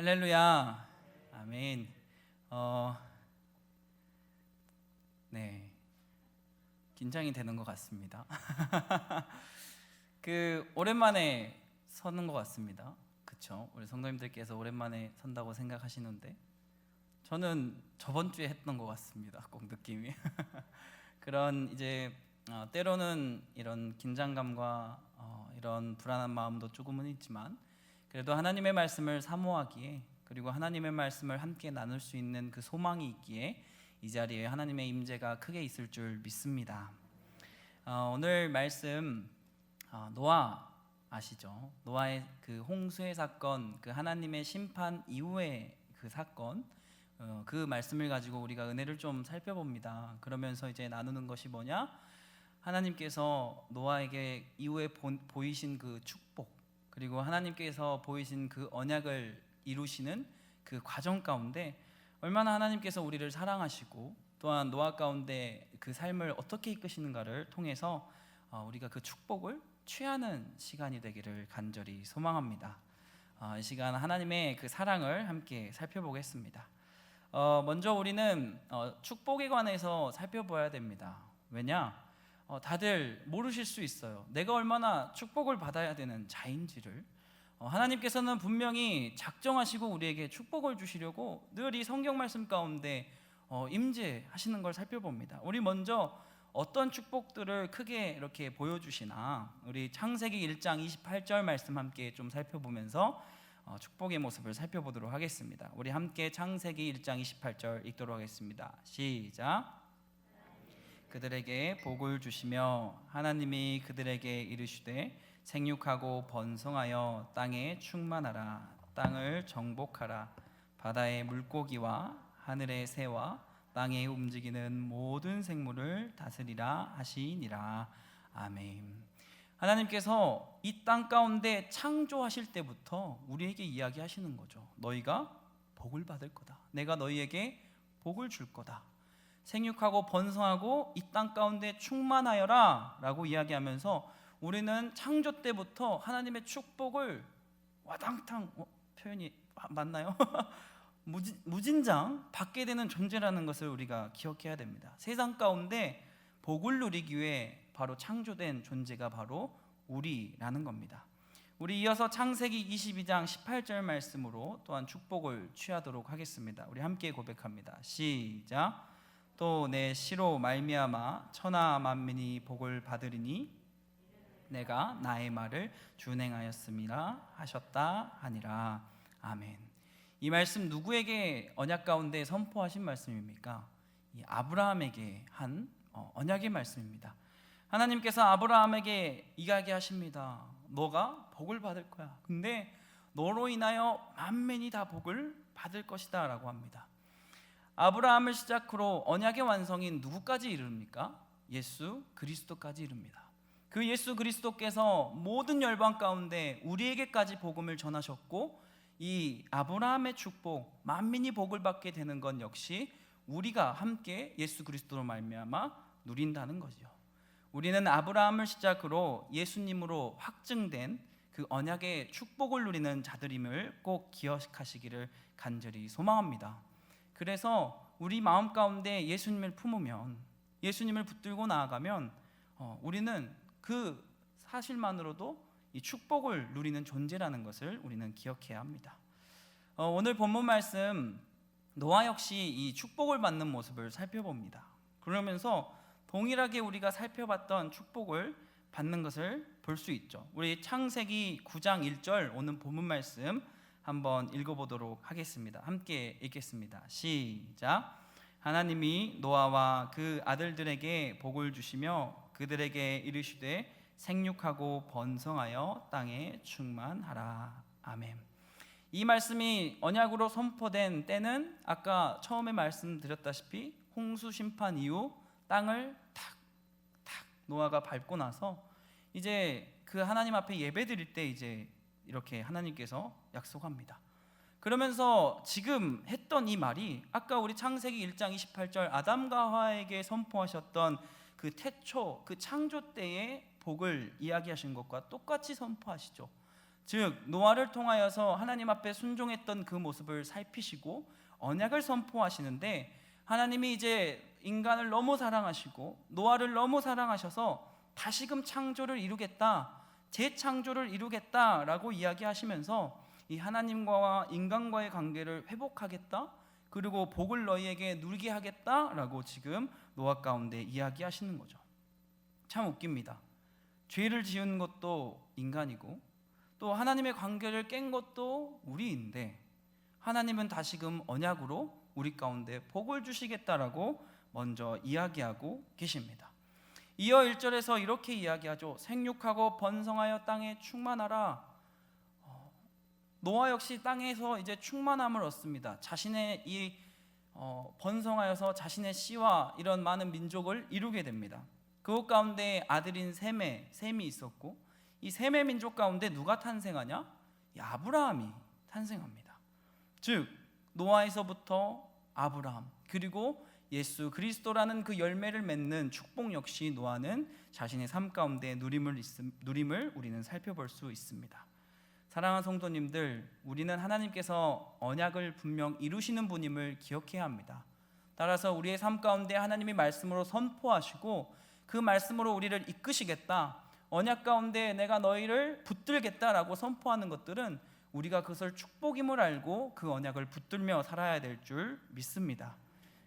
할렐루야. 아멘. 네. 긴장이 되는 것 같습니다. 오랜만에 서는 것 같습니다. 그렇죠? 우리 성도님들께서 오랜만에 선다고 생각하시는데 저는 저번 주에 했던 것 같습니다. 꼭 느낌이. 그런 때로는 이런 긴장감과 이런 불안한 마음도 조금은 있지만 그래도 하나님의 말씀을 사모하기에, 그리고 하나님의 말씀을 함께 나눌 수 있는 그 소망이 있기에 이 자리에 하나님의 임재가 크게 있을 줄 믿습니다. 오늘 말씀 노아 아시죠? 노아의 그 홍수의 사건, 그 하나님의 심판 이후의 그 사건, 그 말씀을 가지고 우리가 은혜를 좀 살펴봅니다. 그러면서 이제 나누는 것이 뭐냐? 하나님께서 노아에게 이후에 보이신 그 축복, 그리고 하나님께서 보이신 그 언약을 이루시는 그 과정 가운데 얼마나 하나님께서 우리를 사랑하시고 또한 노아 가운데 그 삶을 어떻게 이끄시는가를 통해서 우리가 그 축복을 취하는 시간이 되기를 간절히 소망합니다. 이 시간 하나님의 그 사랑을 함께 살펴보겠습니다. 먼저 우리는 축복에 관해서 살펴봐야 됩니다. 왜냐? 다들 모르실 수 있어요. 내가 얼마나 축복을 받아야 되는 자인지를. 하나님께서는 분명히 작정하시고 우리에게 축복을 주시려고 늘 이 성경 말씀 가운데 임재하시는 걸 살펴봅니다. 우리 먼저 어떤 축복들을 크게 이렇게 보여주시나, 우리 창세기 1장 28절 말씀 함께 좀 살펴보면서 축복의 모습을 살펴보도록 하겠습니다. 우리 함께 창세기 1장 28절 읽도록 하겠습니다. 시작. 그들에게 복을 주시며 하나님이 그들에게 이르시되 생육하고 번성하여 땅에 충만하라. 땅을 정복하라. 바다의 물고기와 하늘의 새와 땅에 움직이는 모든 생물을 다스리라 하시니라. 아멘. 하나님께서 이 땅 가운데 창조하실 때부터 우리에게 이야기하시는 거죠. 너희가 복을 받을 거다. 내가 너희에게 복을 줄 거다. 생육하고 번성하고 이 땅 가운데 충만하여라 라고 이야기하면서 우리는 창조 때부터 하나님의 축복을 와당탕, 표현이 맞나요? 무진장 받게 되는 존재라는 것을 우리가 기억해야 됩니다. 세상 가운데 복을 누리기 위해 바로 창조된 존재가 바로 우리라는 겁니다. 우리 이어서 창세기 22장 18절 말씀으로 또한 축복을 취하도록 하겠습니다. 우리 함께 고백합니다. 시작. 또 내 씨로 말미암아 천하 만민이 복을 받으리니 내가 나의 말을 준행하였음이라 하셨다 하니라. 아멘. 이 말씀 누구에게 언약 가운데 선포하신 말씀입니까? 이 아브라함에게 한 언약의 말씀입니다. 하나님께서 아브라함에게 이야기하십니다. 너가 복을 받을 거야. 근데 너로 인하여 만민이 다 복을 받을 것이다 라고 합니다. 아브라함을 시작으로 언약의 완성인 누구까지 이릅니까? 예수 그리스도까지 이릅니다. 그 예수 그리스도께서 모든 열방 가운데 우리에게까지 복음을 전하셨고, 이 아브라함의 축복, 만민이 복을 받게 되는 건 역시 우리가 함께 예수 그리스도로 말미암아 누린다는 거죠. 우리는 아브라함을 시작으로 예수님으로 확증된 그 언약의 축복을 누리는 자들임을 꼭 기억하시기를 간절히 소망합니다. 그래서 우리 마음 가운데 예수님을 품으면, 예수님을 붙들고 나아가면 우리는 그 사실만으로도 이 축복을 누리는 존재라는 것을 우리는 기억해야 합니다. 오늘 본문 말씀 노아 역시 이 축복을 받는 모습을 살펴봅니다. 그러면서 동일하게 우리가 살펴봤던 축복을 받는 것을 볼 수 있죠. 우리 창세기 9장 1절 오늘 본문 말씀 한번 읽어보도록 하겠습니다. 함께 읽겠습니다. 시작. 하나님이 노아와 그 아들들에게 복을 주시며 그들에게 이르시되 생육하고 번성하여 땅에 충만하라. 아멘. 이 말씀이 언약으로 선포된 때는 아까 처음에 말씀드렸다시피 홍수 심판 이후 땅을 탁 노아가 밟고 나서 이제 그 하나님 앞에 예배드릴 때 이제 이렇게 하나님께서 약속합니다. 그러면서 지금 했던 이 말이 아까 우리 창세기 1장 28절 아담과 하와에게 선포하셨던 그 태초, 그 창조 때의 복을 이야기하신 것과 똑같이 선포하시죠. 즉 노아를 통하여서 하나님 앞에 순종했던 그 모습을 살피시고 언약을 선포하시는데, 하나님이 이제 인간을 너무 사랑하시고 노아를 너무 사랑하셔서 다시금 창조를 이루겠다, 재창조를 이루겠다라고 이야기하시면서 이 하나님과 인간과의 관계를 회복하겠다, 그리고 복을 너희에게 누리게 하겠다라고 지금 노아 가운데 이야기하시는 거죠. 참 웃깁니다. 죄를 지은 것도 인간이고 또 하나님의 관계를 깬 것도 우리인데, 하나님은 다시금 언약으로 우리 가운데 복을 주시겠다라고 먼저 이야기하고 계십니다. 이어 1절에서 이렇게 이야기하죠. 생육하고 번성하여 땅에 충만하라. 노아 역시 땅에서 이제 충만함을 얻습니다. 자신의 이 번성하여서 자신의 씨와 이런 많은 민족을 이루게 됩니다. 그것 가운데 아들인 셈이 있었고, 이 셈의 민족 가운데 누가 탄생하냐? 아브라함이 탄생합니다. 즉 노아에서부터 아브라함, 그리고 예수 그리스도라는 그 열매를 맺는 축복 역시 노아는 자신의 삶 가운데 누림을 우리는 살펴볼 수 있습니다. 사랑하는 성도님들, 우리는 하나님께서 언약을 분명 이루시는 분임을 기억해야 합니다. 따라서 우리의 삶 가운데 하나님이 말씀으로 선포하시고 그 말씀으로 우리를 이끄시겠다, 언약 가운데 내가 너희를 붙들겠다라고 선포하는 것들은 우리가 그것을 축복임을 알고 그 언약을 붙들며 살아야 될 줄 믿습니다.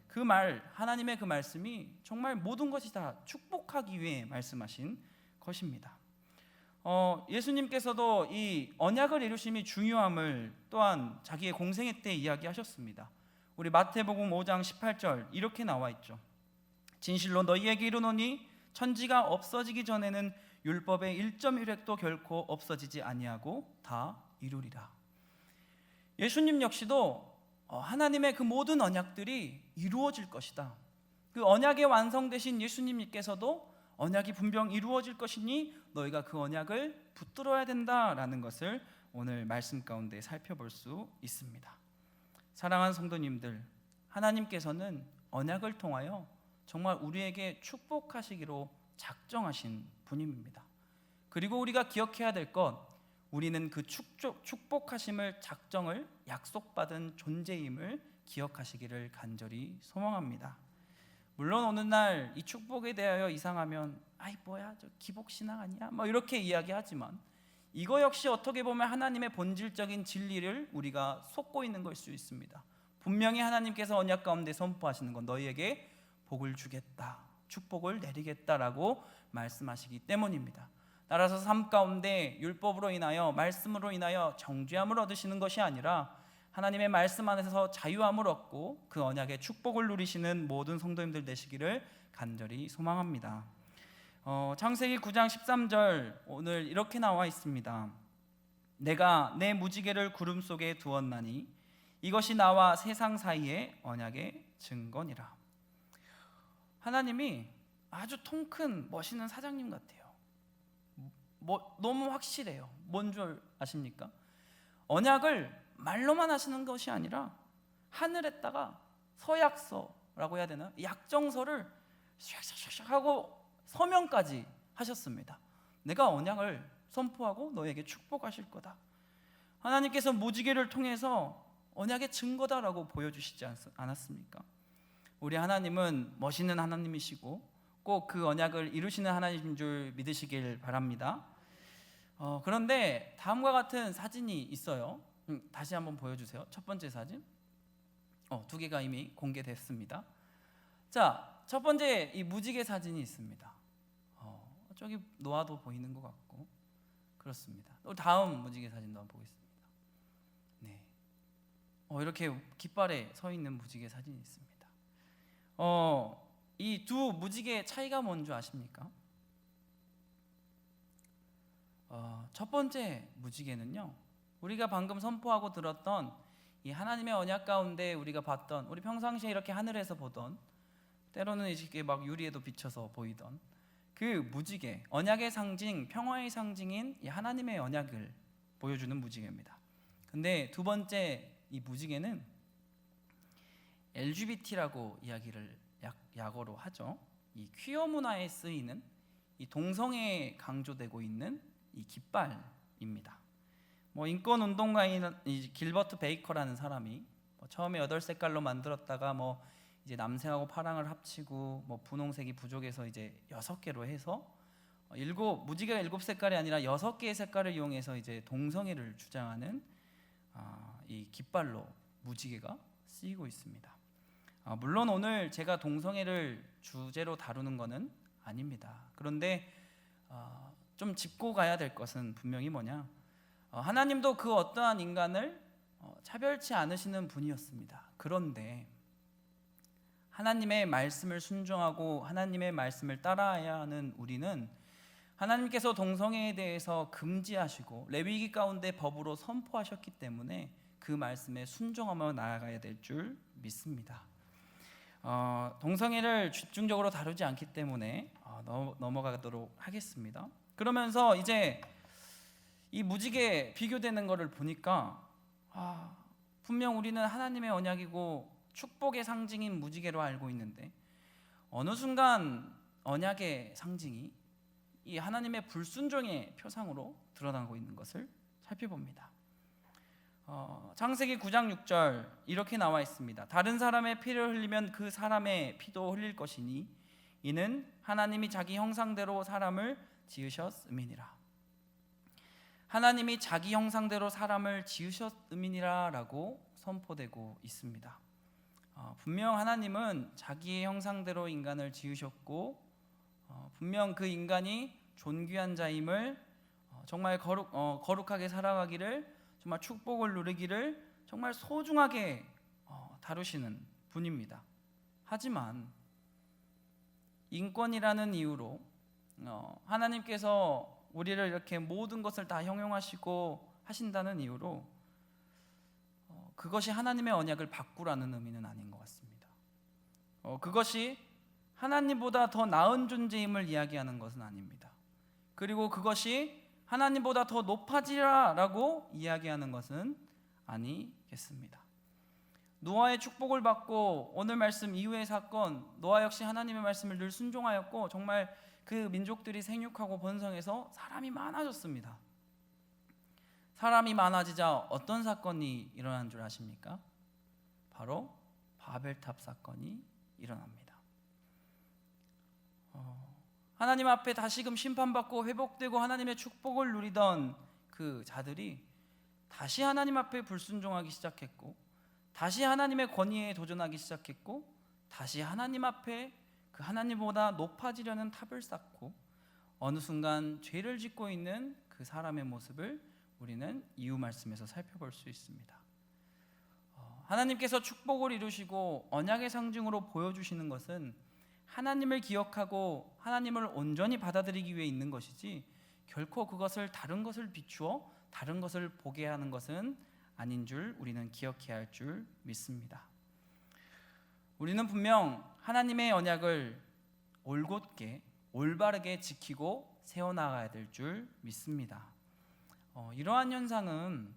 그 말, 하나님의 그 말씀이 정말 모든 것이 다 축복하기 위해 말씀하신 것입니다. 예수님께서도 이 언약을 이루심이 중요함을 또한 자기의 공생애 때 이야기하셨습니다. 우리 마태복음 5장 18절 이렇게 나와 있죠. 진실로 너희에게 이르노니 천지가 없어지기 전에는 율법의 1.1획도 결코 없어지지 아니하고 다 이루리라. 예수님 역시도 하나님의 그 모든 언약들이 이루어질 것이다, 그 언약의 완성되신 예수님께서도 언약이 분명 이루어질 것이니 너희가 그 언약을 붙들어야 된다라는 것을 오늘 말씀 가운데 살펴볼 수 있습니다. 사랑하는 성도님들, 하나님께서는 언약을 통하여 정말 우리에게 축복하시기로 작정하신 분입니다. 그리고 우리가 기억해야 될 것, 우리는 그 축복하심을 작정을 약속받은 존재임을 기억하시기를 간절히 소망합니다. 물론 어느 날 이 축복에 대하여 이상하면 아이 뭐야 저 기복신앙 아니야? 뭐 이렇게 이야기하지만 이거 역시 어떻게 보면 하나님의 본질적인 진리를 우리가 속고 있는 걸 수 있습니다. 분명히 하나님께서 언약 가운데 선포하시는 건 너희에게 복을 주겠다, 축복을 내리겠다라고 말씀하시기 때문입니다. 따라서 삶 가운데 율법으로 인하여 말씀으로 인하여 정죄함을 얻으시는 것이 아니라 하나님의 말씀 안에서 자유함을 얻고 그 언약의 축복을 누리시는 모든 성도님들 되시기를 간절히 소망합니다. 창세기 9장 13절 오늘 이렇게 나와 있습니다. 내가 내 무지개를 구름 속에 두었나니 이것이 나와 세상 사이의 언약의 증거니라. 하나님이 아주 통 큰 멋있는 사장님 같아요. 너무 확실해요. 뭔 줄 아십니까? 언약을 말로만 하시는 것이 아니라 하늘에다가 서약서라고 해야 되나? 약정서를 샥샥샥 하고 서명까지 하셨습니다. 내가 언약을 선포하고 너에게 축복하실 거다. 하나님께서 무지개를 통해서 언약의 증거다라고 보여주시지 않았습니까? 우리 하나님은 멋있는 하나님이시고 꼭 그 언약을 이루시는 하나님인 줄 믿으시길 바랍니다. 그런데 다음과 같은 사진이 있어요. 다시 한번 보여주세요. 첫 번째 사진. 두 개가 이미 공개됐습니다. 자, 첫 번째 이 무지개 사진이 있습니다. 저기 노아도 보이는 것 같고 그렇습니다. 또 다음 무지개 사진도 한번 보겠습니다. 네, 이렇게 깃발에 서 있는 무지개 사진이 있습니다. 이 두 무지개의 차이가 뭔지 아십니까? 첫 번째 무지개는요, 우리가 방금 선포하고 들었던 이 하나님의 언약 가운데 우리가 봤던, 우리 평상시에 이렇게 하늘에서 보던, 때로는 이렇게 막 유리에도 비쳐서 보이던 그 무지개, 언약의 상징, 평화의 상징인 이 하나님의 언약을 보여주는 무지개입니다. 근데 두 번째 이 무지개는 LGBT라고 이야기를 약어로 하죠. 이 퀴어 문화에 쓰이는 이 동성애에 강조되고 있는 이 깃발입니다. 뭐 인권 운동가인 이 길버트 베이커라는 사람이 처음에 8색깔로 만들었다가 뭐 이제 남색하고 파랑을 합치고 뭐 분홍색이 부족해서 이제 6개로 해서 무지개가 7색깔이 아니라 6개의 색깔을 이용해서 이제 동성애를 주장하는 이 깃발로 무지개가 쓰이고 있습니다. 물론 오늘 제가 동성애를 주제로 다루는 것은 아닙니다. 그런데 좀 짚고 가야 될 것은 분명히 뭐냐, 하나님도 그 어떠한 인간을 차별치 않으시는 분이었습니다. 그런데 하나님의 말씀을 순종하고 하나님의 말씀을 따라야 하는 우리는 하나님께서 동성애에 대해서 금지하시고 레위기 가운데 법으로 선포하셨기 때문에 그 말씀에 순종하며 나아가야 될 줄 믿습니다. 동성애를 집중적으로 다루지 않기 때문에 넘어가도록 하겠습니다. 그러면서 이제 이 무지개 비교되는 것을 보니까 분명 우리는 하나님의 언약이고 축복의 상징인 무지개로 알고 있는데 어느 순간 언약의 상징이 이 하나님의 불순종의 표상으로 드러나고 있는 것을 살펴봅니다. 창세기 9장 6절 이렇게 나와 있습니다. 다른 사람의 피를 흘리면 그 사람의 피도 흘릴 것이니 이는 하나님이 자기 형상대로 사람을 지으셨음이니라. 하나님이 자기 형상대로 사람을 지으셨음이니라 라고 선포되고 있습니다. 분명 하나님은 자기의 형상대로 인간을 지으셨고 분명 그 인간이 존귀한 자임을 정말 거룩하게 살아가기를, 정말 축복을 누리기를 정말 소중하게 다루시는 분입니다. 하지만 인권이라는 이유로 하나님께서 우리를 이렇게 모든 것을 다 형용하시고 하신다는 이유로 그것이 하나님의 언약을 바꾸라는 의미는 아닌 것 같습니다. 그것이 하나님보다 더 나은 존재임을 이야기하는 것은 아닙니다. 그리고 그것이 하나님보다 더 높아지라라고 이야기하는 것은 아니겠습니다. 노아의 축복을 받고 오늘 말씀 이후의 사건, 노아 역시 하나님의 말씀을 늘 순종하였고 정말 그 민족들이 생육하고 번성해서 사람이 많아졌습니다. 사람이 많아지자 어떤 사건이 일어난 줄 아십니까? 바로 바벨탑 사건이 일어납니다. 하나님 앞에 다시금 심판받고 회복되고 하나님의 축복을 누리던 그 자들이 다시 하나님 앞에 불순종하기 시작했고, 다시 하나님의 권위에 도전하기 시작했고, 다시 하나님 앞에 그 하나님보다 높아지려는 탑을 쌓고 어느 순간 죄를 짓고 있는 그 사람의 모습을 우리는 이유 말씀에서 살펴볼 수 있습니다. 하나님께서 축복을 이루시고 언약의 상징으로 보여주시는 것은 하나님을 기억하고 하나님을 온전히 받아들이기 위해 있는 것이지 결코 그것을 다른 것을 비추어 다른 것을 보게 하는 것은 아닌 줄 우리는 기억해야 할 줄 믿습니다. 우리는 분명 하나님의 언약을 올곧게 올바르게 지키고 세워나가야 될 줄 믿습니다. 이러한 현상은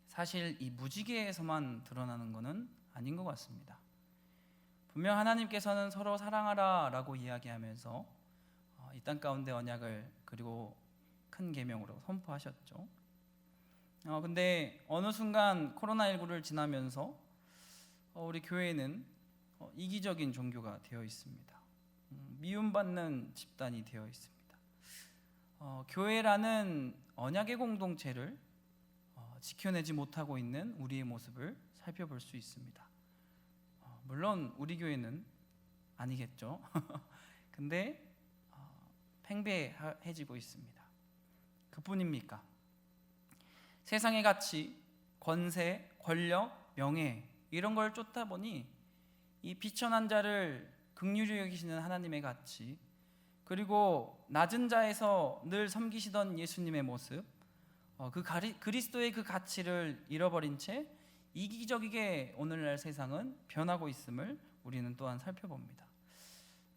사실 이 무지개에서만 드러나는 것은 아닌 것 같습니다. 분명 하나님께서는 서로 사랑하라 라고 이야기하면서 이 땅 가운데 언약을 그리고 큰 계명으로 선포하셨죠. 근데 어느 순간 코로나19를 지나면서 우리 교회는 이기적인 종교가 되어 있습니다. 미움받는 집단이 되어 있습니다. 교회라는 언약의 공동체를 지켜내지 못하고 있는 우리의 모습을 살펴볼 수 있습니다. 물론 우리 교회는 아니겠죠. 근데 팽배해지고 있습니다. 그뿐입니까? 세상의 가치, 권세, 권력, 명예 이런 걸 쫓다 보니 이 비천한 자를 긍휼히 여기시는 하나님의 가치, 그리고 낮은 자에서 늘 섬기시던 예수님의 모습, 그리스도의 그 가치를 잃어버린 채 이기적이게 오늘날 세상은 변하고 있음을 우리는 또한 살펴봅니다.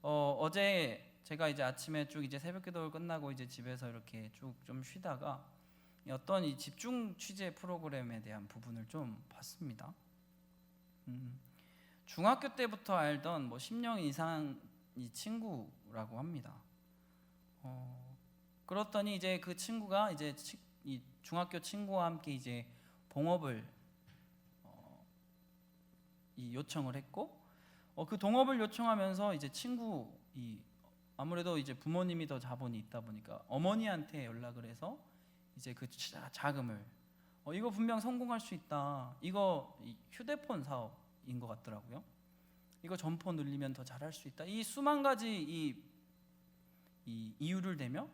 어제 제가 이제 아침에 쭉 이제 새벽기도를 끝나고 이제 집에서 이렇게 쭉 좀 쉬다가 어떤 이 집중 취재 프로그램에 대한 부분을 좀 봤습니다. 중학교 때부터 알던 10년 이상 이 친구라고 합니다. 그렇더니 이제 그 친구가 이제 이 중학교 친구와 함께 이제 봉업을 이 요청을 했고, 그 동업을 요청하면서 이제 아무래도 이제 부모님이 더 자본이 있다 보니까 어머니한테 연락을 해서 이제 그 자금을 이거 분명 성공할 수 있다. 이거 휴대폰 사업인 것 같더라고요. 이거 점포 늘리면 더 잘할 수 있다. 이 수만 가지 이 이유를 대며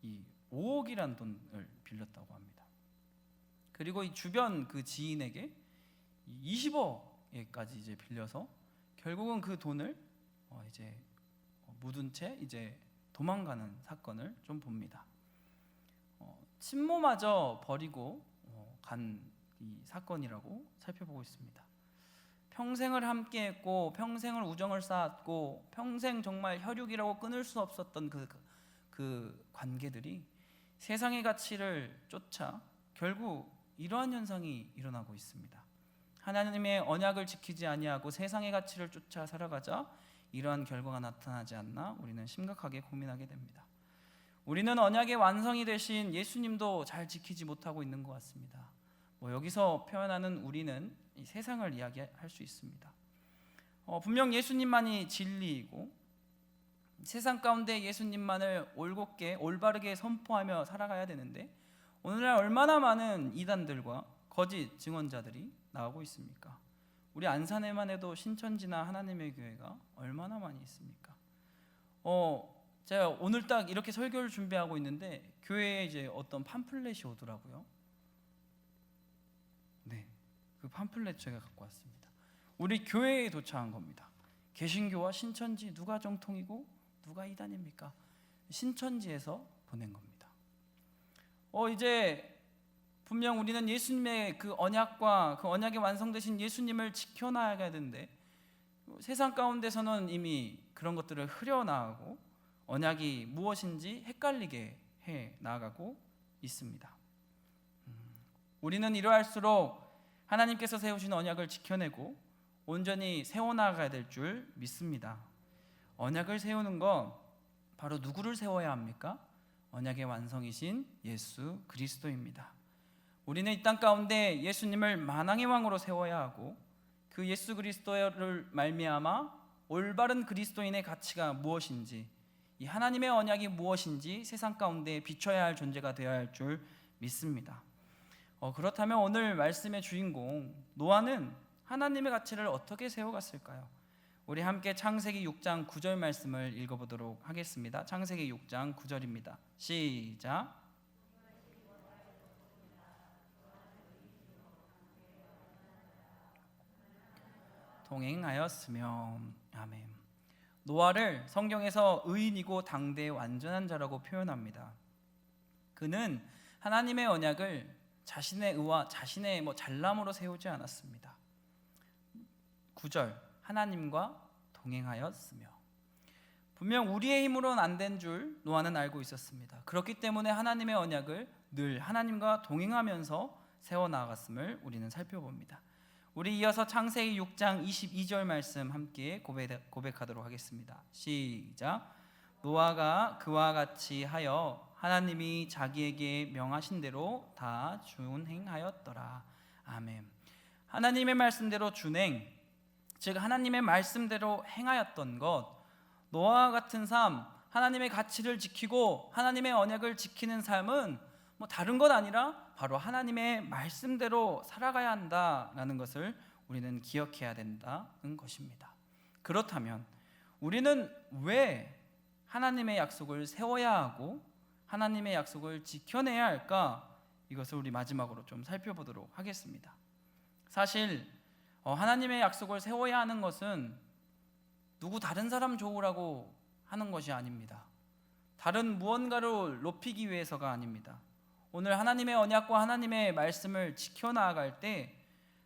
이 5억이란 돈을 빌렸다고 합니다. 그리고 이 주변 그 지인에게 20억에까지 이제 빌려서 결국은 그 돈을 이제 묻은 채 이제 도망가는 사건을 좀 봅니다. 친모마저 버리고 간 이 사건이라고 살펴보고 있습니다. 평생을 함께했고 평생을 우정을 쌓았고 평생 정말 혈육이라고 끊을 수 없었던 그 관계들이 세상의 가치를 쫓아 결국 이러한 현상이 일어나고 있습니다. 하나님의 언약을 지키지 아니하고 세상의 가치를 쫓아 살아가자 이러한 결과가 나타나지 않나 우리는 심각하게 고민하게 됩니다. 우리는 언약의 완성이 되신 예수님도 잘 지키지 못하고 있는 것 같습니다. 여기서 표현하는 우리는 이 세상을 이야기할 수 있습니다. 분명 예수님만이 진리이고 세상 가운데 예수님만을 올곧게 올바르게 선포하며 살아가야 되는데 오늘날 얼마나 많은 이단들과 거짓 증언자들이 나오고 있습니까? 우리 안산에만 해도 신천지나 하나님의 교회가 얼마나 많이 있습니까? 제가 오늘 딱 이렇게 설교를 준비하고 있는데 교회에 이제 어떤 팜플렛이 오더라고요. 네, 그 팜플렛 제가 갖고 왔습니다. 우리 교회에 도착한 겁니다. 개신교와 신천지 누가 정통이고 누가 이단입니까? 신천지에서 보낸 겁니다. 이제 분명 우리는 예수님의 그 언약과 그 언약이 완성되신 예수님을 지켜나가야 되는데 세상 가운데서는 이미 그런 것들을 흐려나가고 언약이 무엇인지 헷갈리게 해 나가고 있습니다. 우리는 이러할수록 하나님께서 세우신 언약을 지켜내고 온전히 세워나가야 될 줄 믿습니다. 언약을 세우는 건 바로 누구를 세워야 합니까? 언약의 완성이신 예수 그리스도입니다. 우리는 이 땅 가운데 예수님을 만왕의 왕으로 세워야 하고 그 예수 그리스도를 말미암아 올바른 그리스도인의 가치가 무엇인지 이 하나님의 언약이 무엇인지 세상 가운데 비춰야 할 존재가 되어야 할 줄 믿습니다. 그렇다면 오늘 말씀의 주인공 노아는 하나님의 가치를 어떻게 세워갔을까요? 우리 함께 창세기 6장 9절 말씀을 읽어보도록 하겠습니다. 창세기 6장 9절입니다. 시작. 동행하였으며. 아멘. 노아를 성경에서 의인이고 당대의 완전한 자라고 표현합니다. 그는 하나님의 언약을 자신의 의와 자신의 잘남으로 세우지 않았습니다. 9절 하나님과 동행하였으며. 분명 우리의 힘으로는 안 된 줄 노아는 알고 있었습니다. 그렇기 때문에 하나님의 언약을 늘 하나님과 동행하면서 세워나갔음을 우리는 살펴봅니다. 우리 이어서 창세기 6장 22절 말씀 함께 고백하도록 하겠습니다. 시작. 노아가 그와 같이 하여 하나님이 자기에게 명하신 대로 다 준행하였더라. 아멘. 하나님의 말씀대로 준행, 즉 하나님의 말씀대로 행하였던 것, 노아와 같은 삶, 하나님의 가치를 지키고 하나님의 언약을 지키는 삶은 다른 것 아니라 바로 하나님의 말씀대로 살아가야 한다라는 것을 우리는 기억해야 된다는 것입니다. 그렇다면 우리는 왜 하나님의 약속을 세워야 하고 하나님의 약속을 지켜내야 할까? 이것을 우리 마지막으로 좀 살펴보도록 하겠습니다. 사실 하나님의 약속을 세워야 하는 것은 누구 다른 사람 좋으라고 하는 것이 아닙니다. 다른 무언가를 높이기 위해서가 아닙니다. 오늘 하나님의 언약과 하나님의 말씀을 지켜나갈 때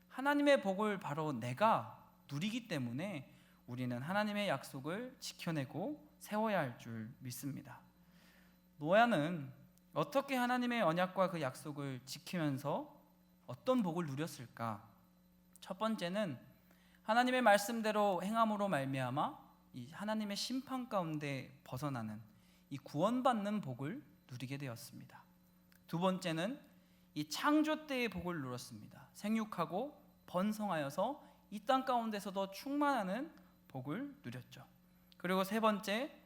하나님의 복을 바로 내가 누리기 때문에 우리는 하나님의 약속을 지켜내고 세워야 할 줄 믿습니다. 노아는 어떻게 하나님의 언약과 그 약속을 지키면서 어떤 복을 누렸을까? 첫 번째는 하나님의 말씀대로 행함으로 말미암아 이 하나님의 심판 가운데 벗어나는 이 구원받는 복을 누리게 되었습니다. 두 번째는 이 창조 때의 복을 누렸습니다. 생육하고 번성하여서 이 땅 가운데서도 충만하는 복을 누렸죠. 그리고 세 번째,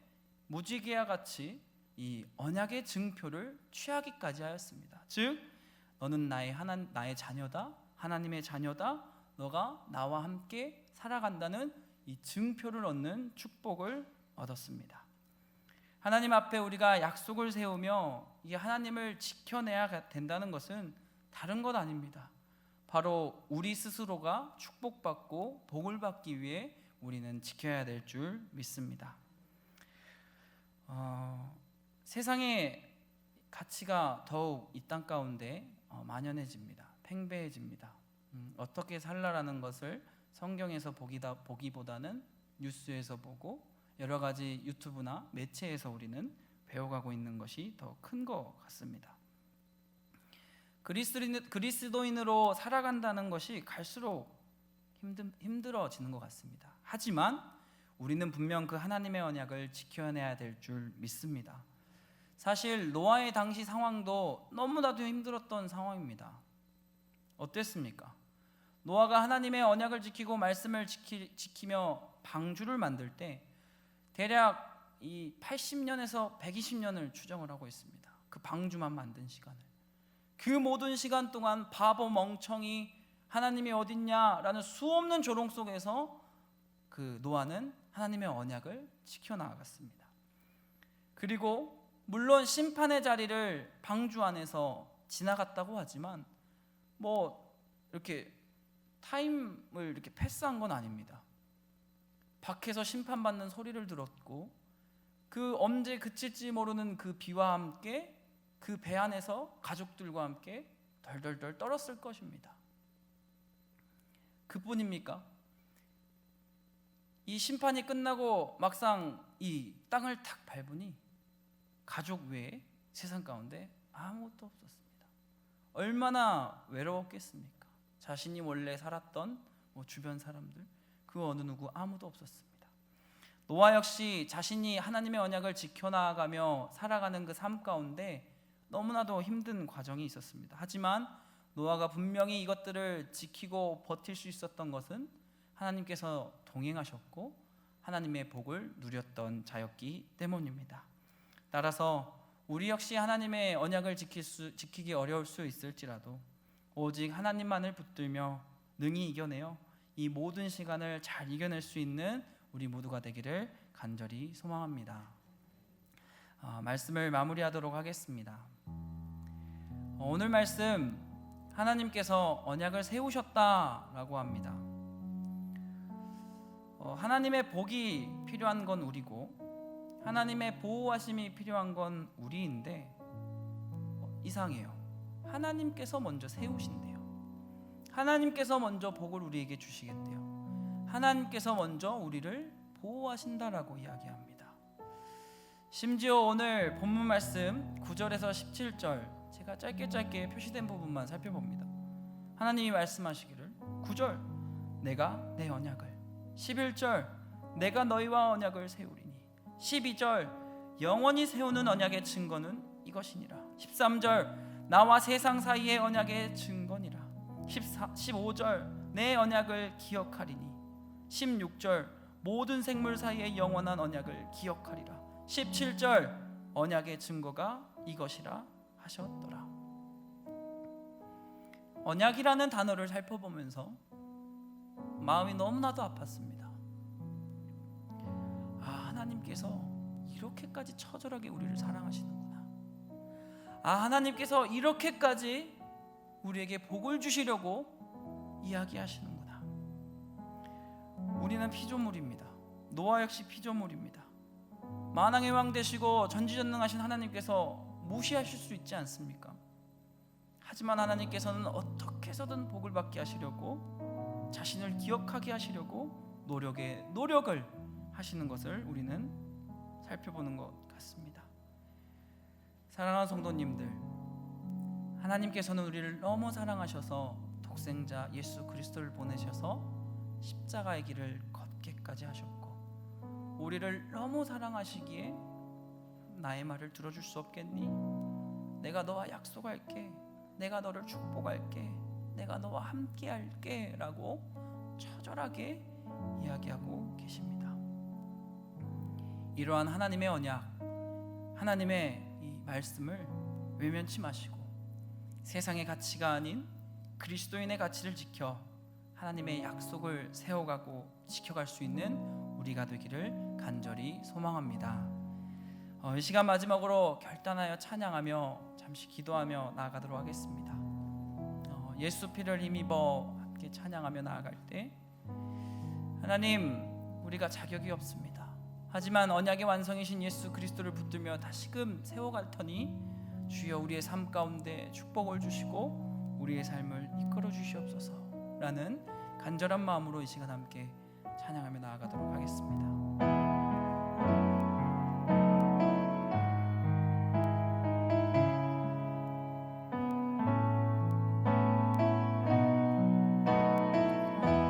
무지개와 같이 이 언약의 증표를 취하기까지 하였습니다. 즉 너는 나의 자녀다, 하나님의 자녀다, 너가 나와 함께 살아간다는 이 증표를 얻는 축복을 얻었습니다. 하나님 앞에 우리가 약속을 세우며 이 하나님을 지켜내야 된다는 것은 다른 것 아닙니다. 바로 우리 스스로가 축복받고 복을 받기 위해 우리는 지켜야 될 줄 믿습니다. 세상의 가치가 더욱 이 땅 가운데 만연해집니다. 팽배해집니다. 어떻게 살라라는 것을 성경에서 보기보다는 뉴스에서 보고 여러 가지 유튜브나 매체에서 우리는 배워가고 있는 것이 더 큰 것 같습니다. 그리스도인으로 살아간다는 것이 갈수록 힘들어지는 것 같습니다. 하지만 우리는 분명 그 하나님의 언약을 지켜내야 될 줄 믿습니다. 사실 노아의 당시 상황도 너무나도 힘들었던 상황입니다. 어땠습니까? 노아가 하나님의 언약을 지키고 말씀을 지키며 방주를 만들 때 대략 이 80년에서 120년을 추정을 하고 있습니다. 그 방주만 만든 시간을. 그 모든 시간 동안 바보 멍청이 하나님이 어딨냐라는 수없는 조롱 속에서 그 노아는 하나님의 언약을 지켜나갔습니다. 그리고 물론 심판의 자리를 방주 안에서 지나갔다고 하지만 이렇게 타임을 이렇게 패스한 건 아닙니다. 밖에서 심판받는 소리를 들었고 그 언제 그칠지 모르는 그 비와 함께 그 배 안에서 가족들과 함께 덜덜덜 떨었을 것입니다. 그뿐입니까? 이 심판이 끝나고 막상 이 땅을 탁 밟으니 가족 외에 세상 가운데 아무것도 없었습니다. 얼마나 외로웠겠습니까? 자신이 원래 살았던 주변 사람들 그 어느 누구 아무도 없었습니다. 노아 역시 자신이 하나님의 언약을 지켜나가며 살아가는 그 삶 가운데 너무나도 힘든 과정이 있었습니다. 하지만 노아가 분명히 이것들을 지키고 버틸 수 있었던 것은 하나님께서 동행하셨고 하나님의 복을 누렸던 자였기 때문입니다. 따라서 우리 역시 하나님의 언약을 지키기 어려울 수 있을지라도 오직 하나님만을 붙들며 능히 이겨내어 이 모든 시간을 잘 이겨낼 수 있는 우리 모두가 되기를 간절히 소망합니다. 말씀을 마무리하도록 하겠습니다. 오늘 말씀 하나님께서 언약을 세우셨다라고 합니다. 하나님의 복이 필요한 건 우리고 하나님의 보호하심이 필요한 건 우리인데 이상해요. 하나님께서 먼저 세우신대요. 하나님께서 먼저 복을 우리에게 주시겠대요. 하나님께서 먼저 우리를 보호하신다라고 이야기합니다. 심지어 오늘 본문 말씀 9절에서 17절 제가 짧게 표시된 부분만 살펴봅니다. 하나님이 말씀하시기를 9절 내가 내 언약을, 11절 내가 너희와 언약을 세우리니, 12절 영원히 세우는 언약의 증거는 이것이니라, 13절 나와 세상 사이의 언약의 증거니라, 15절 내 언약을 기억하리니, 16절 모든 생물 사이의 영원한 언약을 기억하리라, 17절 언약의 증거가 이것이라 하셨더라. 언약이라는 단어를 살펴보면서 마음이 너무나도 아팠습니다. 하나님께서 이렇게까지 처절하게 우리를 사랑하시는구나. 하나님께서 이렇게까지 우리에게 복을 주시려고 이야기하시는구나. 우리는 피조물입니다. 노아 역시 피조물입니다. 만왕의 왕 되시고 전지전능하신 하나님께서 무시하실 수 있지 않습니까? 하지만 하나님께서는 어떻게 해서든 복을 받게 하시려고, 자신을 기억하게 하시려고 노력을 하시는 것을 우리는 살펴보는 것 같습니다. 사랑하는 성도님들, 하나님께서는 우리를 너무 사랑하셔서 독생자 예수 그리스도를 보내셔서 십자가의 길을 걷게까지 하셨고, 우리를 너무 사랑하시기에 나의 말을 들어줄 수 없겠니? 내가 너와 약속할게, 내가 너를 축복할게, 내가 너와 함께할게 라고 처절하게 이야기하고 계십니다. 이러한 하나님의 언약, 하나님의 이 말씀을 외면치 마시고 세상의 가치가 아닌 그리스도인의 가치를 지켜 하나님의 약속을 세워가고 지켜갈 수 있는 우리가 되기를 간절히 소망합니다. 이 시간 마지막으로 결단하여 찬양하며 잠시 기도하며 나아가도록 하겠습니다. 예수 피를 힘입어 함께 찬양하며 나아갈 때, 하나님, 우리가 자격이 없습니다. 하지만 언약의 완성이신 예수 그리스도를 붙들며 다시금 세워갈 터니 주여 우리의 삶 가운데 축복을 주시고 우리의 삶을 이끌어 주시옵소서 라는 간절한 마음으로 이 시간 함께 찬양하며 나아가도록 하겠습니다.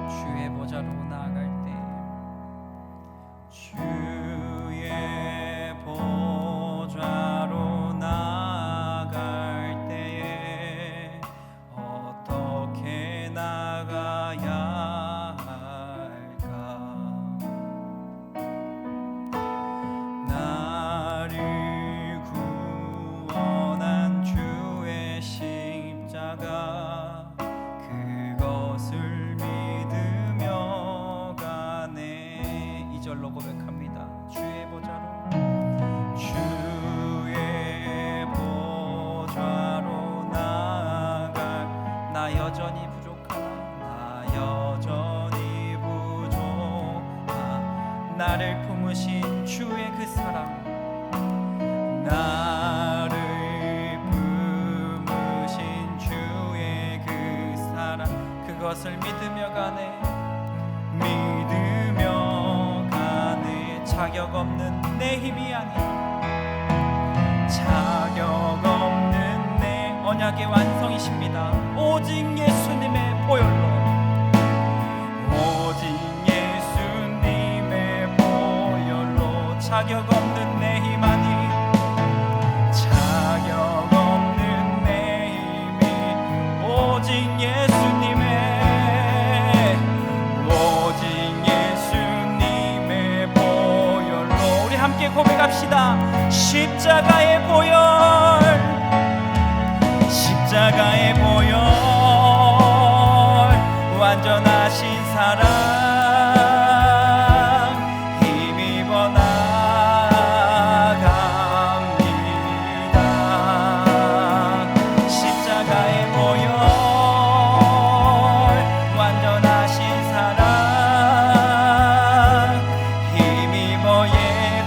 주의 보좌로 나아갈 때, 주의 보좌로 나아갈 때에 어떻게 나가야 할까? 나를 구원한 주의 십자가, 그것을 믿으며 가네. 2절로 고백합니다. 주의 보좌로, 주의 보좌로 나아갈, 나 여전히 부족하다, 나 여전히 부족하. 나를 품으신 주의 그 사랑, 나를 품으신 주의 그 사랑, 그것을 믿으며 가네, 믿으며 가네. 자격 없는 내 힘이 아닌, 자격 없는 내 언약의 완성이십니다. 오직 예수님의 보혈로, 오직 예수님의 보혈로. 자격 없는 내 힘 아닌, 자격 없는 내 힘이 오직 예수님의, 오직 예수님의 보혈로. 우리 함께 고백합시다. 십자가의 보혈, 십자가의 보혈, 완전하신 사랑 힘입어 나아갑니다. 십자가의 보혈, 완전하신 사랑 힘입어.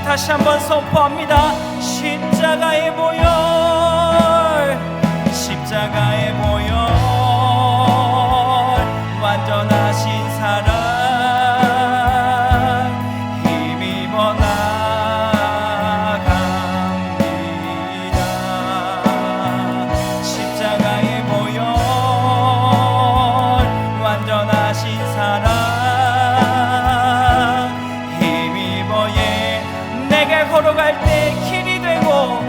다시 한번 선포합니다. 십자가의 보혈, 십자가의 보혈, 완전하신 사랑 힘입어 나아갑니다. 십자가의 보혈, 완전하신 사랑 힘입어. 내가 걸어갈 때 길이 되고,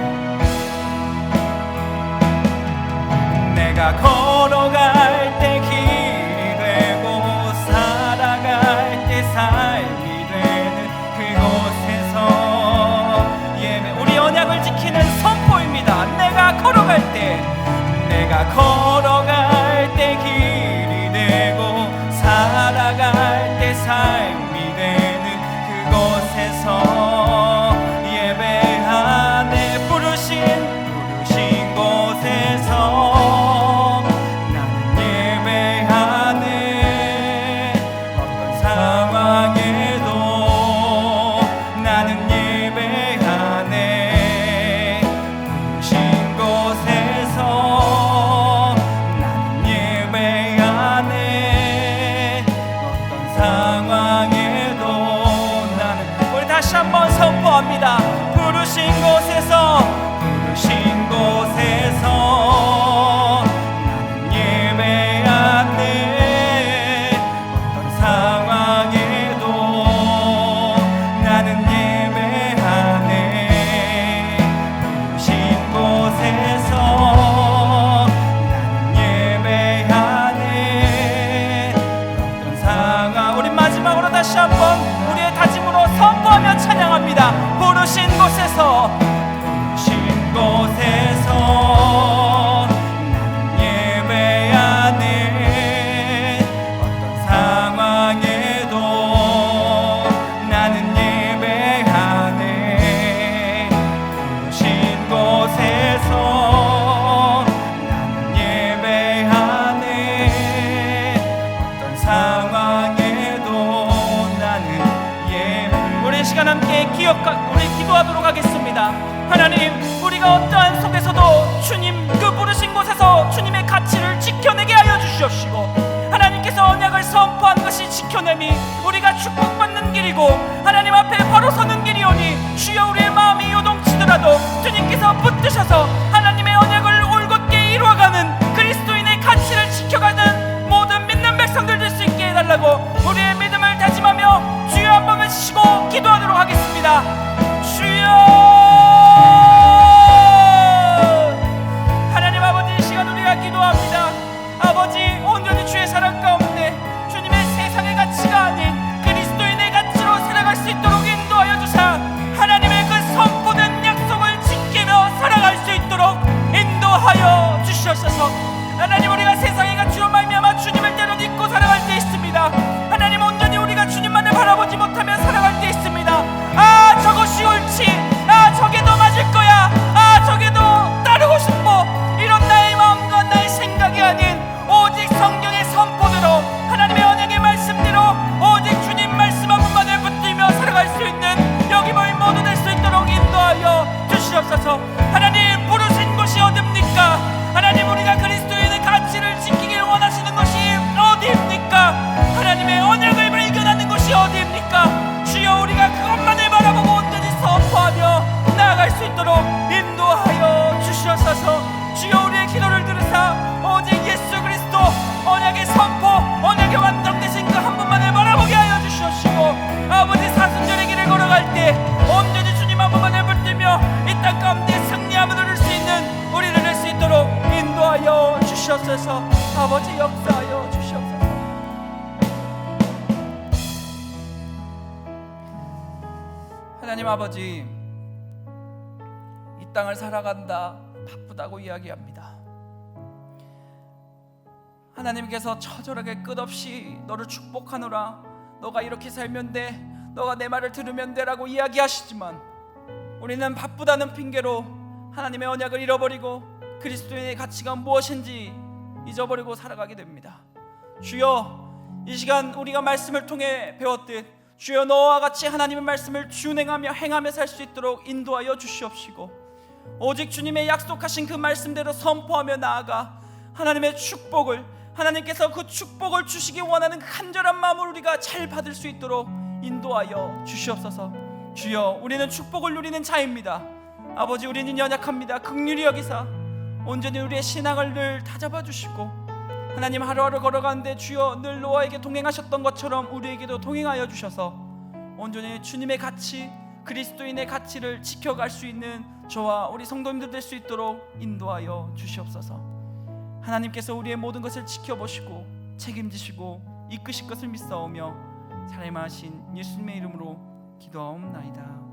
내가 걸어갈 때 길이 되고, 살아갈 때 삶이 되는 그곳에서 예배, 우리 언약을 지키는 선포입니다. 내가 걸어갈 때, 내가 걸어갈 때 길이 되고, 살아갈 때 삶이 되는 그곳에서 예배하네. 부르신 곳에서 나는 예배하네. 어떤 상황에도 나는 예배하네. 부르신 곳에서 바로 서는 길이오니 주여 우리의 마음이 요동치더라도 주님께서 붙드셔서 하나님의 언약을 올곧게 이루어가는 그리스도인의 가치를 지켜가는 모든 믿는 백성들 될 수 있게 해달라고 우리의 믿음을 다짐하며 주여 한 번 외치고 기도하도록 하겠습니다. 주여, 하나님 아버지, 이 시간 우리가 기도합니다. 아버지, 온전히 주의 사랑 가운데 주님의 세상의 가치가 아닌 그리스도인의 가치로 살아갈 수 있도록 인도하여 주사 하나님의 그 선포된 약속을 지키며 살아갈 수 있도록 인도하여 주시옵소서. 하나님, 우리가 세상의 가치로 말미암아 주님을 때론 잊고 살아갈 때 있습니다. 하나님, 온전히 우리가 주님만을 바라보지 못하며 살아갈 때 있습니다. 아, 저것이 옳지, 아, 저게 더 맞을 거야, 아, 저게 더 따르고 싶어, 이런 나의 마음과 나의 생각이 아닌 오직 성경의 선포대로 하나님의 언약의 말씀대로 오직 주님 말씀 한 분만을 붙들며 살아갈 수 있는 여기 모인 모두 될 수 있도록 인도하여 주시옵소서. 하나님, 부르신 곳이 어딥니까? 하나님, 우리가 그리스도인의 가치를 지키길 원하시는 것이 어디입니까? 하나님의 언약을 발견하는 것이 어디입니까? 주여, 우리가 그것만을 바라보고 온전히 선포하며 나아갈 수 있도록 인도하여 주시옵소서. 주여, 우리의 기도를 들으사 오직 예수 그리스도 언약의 선포, 언약의 완성되신 그 한 분만을 바라보게 하여 주시옵시고, 아버지, 사순절의 길을 걸어갈 때 온전히 주님 한 분만을 붙들며 이 땅 가운데 승리함을 누릴 수 있는 우리를 낼 수 있도록 인도하여 주시옵소서. 아버지, 역사하여 주시옵소서. 하나님 아버지, 이 땅을 살아간다 바쁘다고 이야기합니다. 하나님께서 처절하게 끝없이 너를 축복하노라, 너가 이렇게 살면 돼, 너가 내 말을 들으면 돼라고 이야기하시지만 우리는 바쁘다는 핑계로 하나님의 언약을 잃어버리고 그리스도인의 가치가 무엇인지 잊어버리고 살아가게 됩니다. 주여, 이 시간 우리가 말씀을 통해 배웠듯 주여, 너와 같이 하나님의 말씀을 준행하며 행하며 살 수 있도록 인도하여 주시옵시고, 오직 주님의 약속하신 그 말씀대로 선포하며 나아가 하나님의 축복을, 하나님께서 그 축복을 주시기 원하는 간절한 마음을 우리가 잘 받을 수 있도록 인도하여 주시옵소서. 주여, 우리는 축복을 누리는 자입니다. 아버지, 우리는 연약합니다. 긍휼히 여기사 온전히 우리의 신앙을 늘 다잡아 주시고, 하나님, 하루하루 걸어가는데 주여 늘 노아에게 동행하셨던 것처럼 우리에게도 동행하여 주셔서 온전히 주님의 가치, 그리스도인의 가치를 지켜갈 수 있는 저와 우리 성도님들 될 수 있도록 인도하여 주시옵소서. 하나님께서 우리의 모든 것을 지켜보시고 책임지시고 이끄실 것을 믿사오며 살아임하신 예수님의 이름으로 기도하옵나이다.